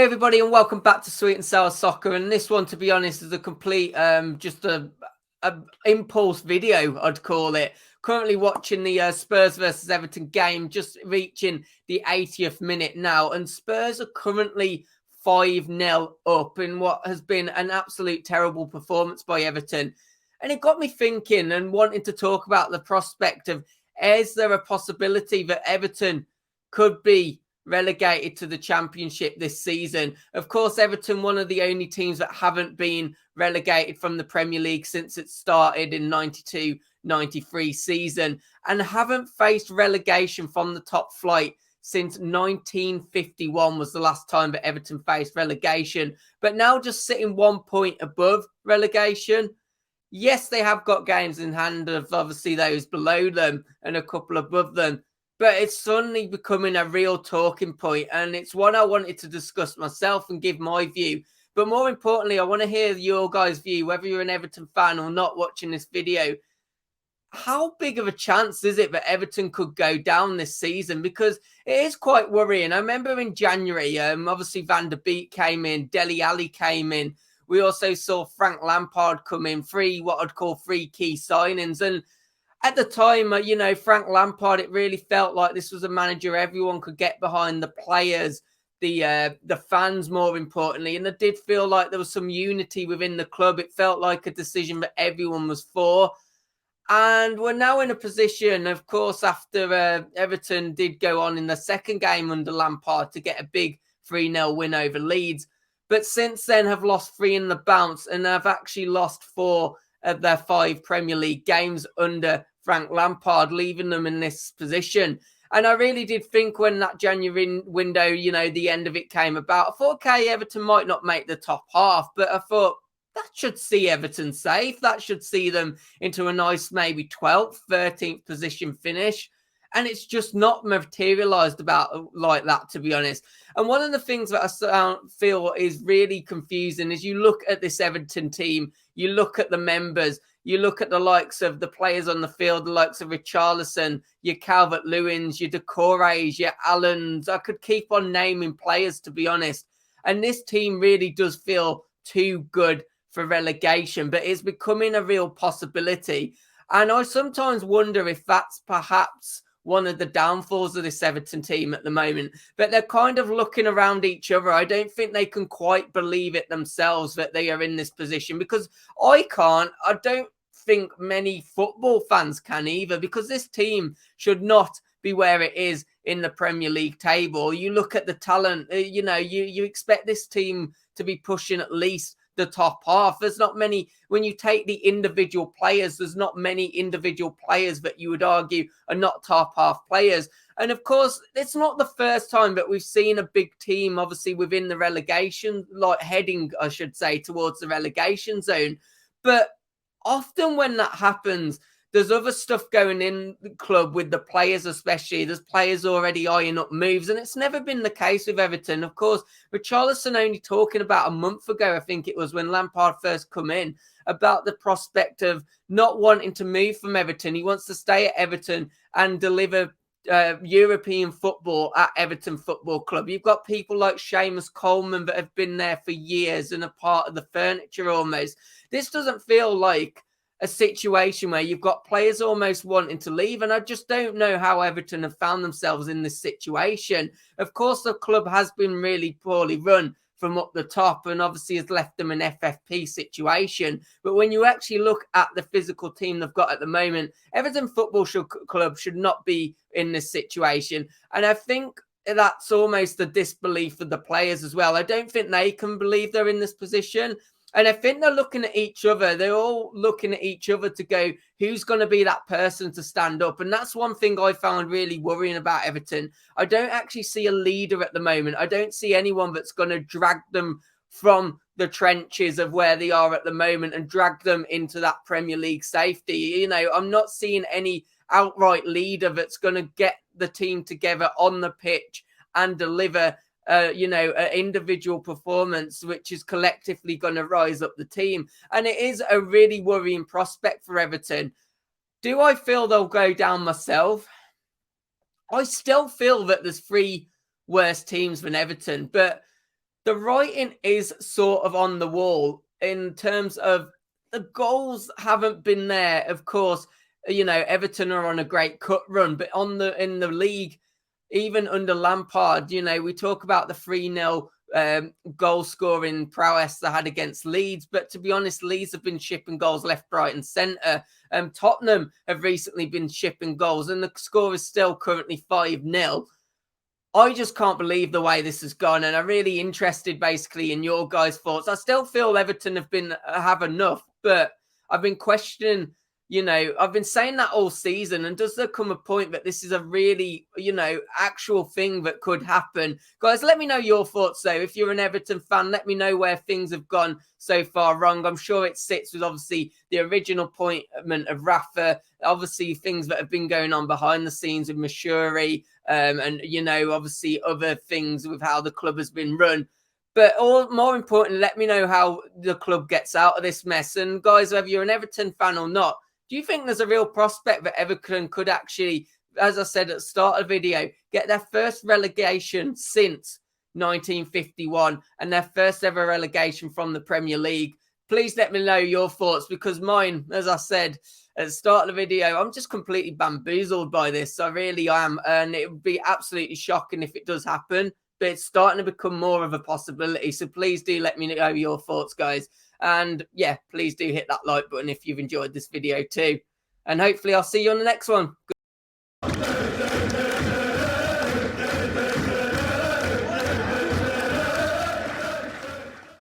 everybody, and welcome back to Sweet and Sour Soccer. And this one, to be honest, is a complete just a impulse video, I'd call it. Currently watching the Spurs versus Everton game, just reaching the 80th minute now, and Spurs are currently 5-0 up in what has been an absolute terrible performance by Everton. And it got me thinking and wanting to talk about the prospect of, is there a possibility that Everton could be relegated to the Championship this season? Of course, Everton, one of the only teams that haven't been relegated from the Premier League since it started in 92-93 season, and haven't faced relegation from the top flight since 1951 was the last time that Everton faced relegation. But now just sitting 1 point above relegation. Yes, they have got games in hand of obviously those below them and a couple above them, but it's suddenly becoming a real talking point, and it's one I wanted to discuss myself and give my view. But more importantly, I want to hear your guys' view, whether you're an Everton fan or not watching this video. How big of a chance is it that Everton could go down this season? Because it is quite worrying. I remember in January, obviously Van der Beek came in, Dele Alli came in. We also saw Frank Lampard come in, what I'd call three key signings. And at the time, Frank Lampard, it really felt like this was a manager everyone could get behind, the players, the fans, more importantly. And it did feel like there was some unity within the club. It felt like a decision that everyone was for. And we're now in a position, of course, after Everton did go on in the second game under Lampard to get a big 3-0 win over Leeds. But since then have lost 3 in the bounce and have actually lost 4 of their 5 Premier League games under Frank Lampard, leaving them in this position. And I really did think when that January window, the end of it came about, I thought, okay, Everton might not make the top half, but I thought that should see Everton safe. That should see them into a nice maybe 12th, 13th position finish. And it's just not materialised about like that, to be honest. And one of the things that I feel is really confusing is you look at this Everton team, you look at the members, you look at the likes of the players on the field, the likes of Richarlison, your Calvert-Lewins, your Doucourés, your Allens. I could keep on naming players, to be honest. And this team really does feel too good for relegation, but it's becoming a real possibility. And I sometimes wonder if that's perhaps one of the downfalls of this Everton team at the moment. But they're kind of looking around each other. I don't think they can quite believe it themselves that they are in this position, because I can't. I don't think many football fans can either, because this team should not be where it is in the Premier League table. You look at the talent, you expect this team to be pushing at least the top half. There's not many, when you take the individual players, there's not many individual players that you would argue are not top half players. And of course, it's not the first time that we've seen a big team, obviously within the relegation, like heading, I should say, towards the relegation zone. But often when that happens, there's other stuff going in the club with the players, especially. There's players already eyeing up moves, and it's never been the case with Everton. Of course, Richarlison only talking about a month ago, I think it was, when Lampard first come in, about the prospect of not wanting to move from Everton. He wants to stay at Everton and deliver European football at Everton Football Club. You've got people like Seamus Coleman that have been there for years and are part of the furniture almost. This doesn't feel like a situation where you've got players almost wanting to leave, and I just don't know how Everton have found themselves in this situation. Of course, the club has been really poorly run from up the top and obviously has left them an FFP situation. But when you actually look at the physical team they've got at the moment, Everton Football Club should not be in this situation. And I think that's almost the disbelief of the players as well. I don't think they can believe they're in this position. And I think they're looking at each other. They're all looking at each other to go, who's going to be that person to stand up? And that's one thing I found really worrying about Everton. I don't actually see a leader at the moment. I don't see anyone that's going to drag them from the trenches of where they are at the moment and drag them into that Premier League safety. I'm not seeing any outright leader that's going to get the team together on the pitch and deliver an individual performance which is collectively going to rise up the team. And it is a really worrying prospect for Everton. Do I feel they'll go down myself? I still feel that there's 3 worse teams than Everton, but the writing is sort of on the wall in terms of the goals haven't been there. Of course, you know, Everton are on a great cut run, but in the league, even under Lampard, you know, we talk about the 3-0 goal scoring prowess they had against Leeds, but to be honest, Leeds have been shipping goals left, right, and centre. Tottenham have recently been shipping goals, and the score is still currently 5-0. I just can't believe the way this has gone, and I'm really interested basically in your guys' thoughts. I still feel Everton have enough, but I've been questioning, you know, I've been saying that all season, and does there come a point that this is a really, you know, actual thing that could happen? Guys, let me know your thoughts though. If you're an Everton fan, let me know where things have gone so far wrong. I'm sure it sits with obviously the original appointment of Rafa, obviously things that have been going on behind the scenes with Mashuri, and, you know, obviously other things with how the club has been run. But more important, let me know how the club gets out of this mess. And guys, whether you're an Everton fan or not, do you think there's a real prospect that Everton could actually, as I said at the start of the video, get their first relegation since 1951 and their first ever relegation from the Premier League? Please let me know your thoughts, because mine, as I said at the start of the video, I'm just completely bamboozled by this. I really am. And it would be absolutely shocking if it does happen, but it's starting to become more of a possibility. So please do let me know your thoughts, guys. And yeah, please do hit that like button if you've enjoyed this video too. And hopefully I'll see you on the next one.